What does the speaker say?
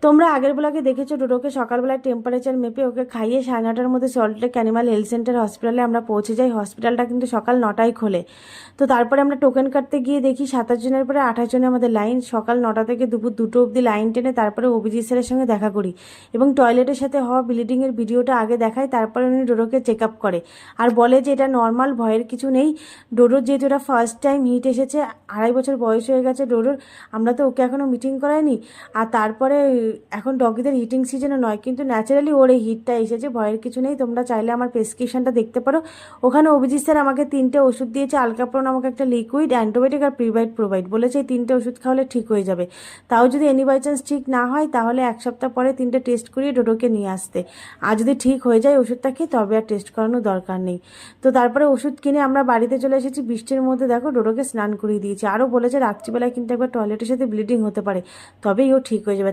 তোমরা আগের ব্লগে দেখেছো ডোডোকে সকালবেলায় টেম্পারেচার মেপে ওকে খাইয়ে 9:30টার মধ্যে সল্টলেক অ্যানিমাল হেলথ সেন্টার হসপিটালে আমরা পৌঁছে যাই। হসপিটালটা কিন্তু সকাল 9টায় খোলে। তো তারপরে আমরা টোকেন কাটতে গিয়ে দেখি 27 জনের পরে 28 জনের আমাদের লাইন। সকাল 9টা থেকে দুপুর 2টো অবধি লাইন টেনে তারপরে অভিজিৎ স্যারের সঙ্গে দেখা করি এবং টয়লেটের সাথে হওয়া ব্লিডিংয়ের ভিডিওটা আগে দেখায়। তারপরে উনি ডোডোকে চেক আপ করে আর বলে যে এটা নর্মাল, ভয়ের কিছু নেই। ডোডোর যেহেতু এটা ফার্স্ট টাইম হিট এসেছে, 2.5 বছর বয়স হয়ে গেছে ডোডোর, আমরা তো ওকে এখনও মিটিং করাইনি। আর তারপরে এখন ডগিদের হিটিং সিজনও নয়, কিন্তু ন্যাচারালি ওর এই হিটটা এসেছে, ভয়ের কিছু নেই। তোমরা চাইলে আমার প্রেসক্রিপশনটা দেখতে পারো। ওখানে অভিজিৎ স্যার আমাকে 3টে ওষুধ দিয়েছে, আলকাপ্রন আমাকে একটা লিকুইড, অ্যান্টিবায়োটিক আর প্রিভাইড প্রোভাইড বলেছে। এই 3টে ওষুধ খাওয়ালে ঠিক হয়ে যাবে। তাও যদি এনি বাই চান্স ঠিক না হয় তাহলে 1 সপ্তাহ পরে 3টে টেস্ট করিয়ে ডোডোকে নিয়ে আসতে। আর যদি ঠিক হয়ে যায় ওষুধটা খেয়ে তবে আর টেস্ট করানোর দরকার নেই। তো তারপরে ওষুধ কিনে আমরা বাড়িতে চলে এসেছি। বৃষ্টির মধ্যে দেখো ডোডোকে স্নান করিয়ে দিয়েছি। আরও বলেছে রাত্রিবেলায় কিন্তু একবার টয়লেটের সাথে ব্লিডিং হতে পারে, তবেই ও ঠিক হয়ে যাবে।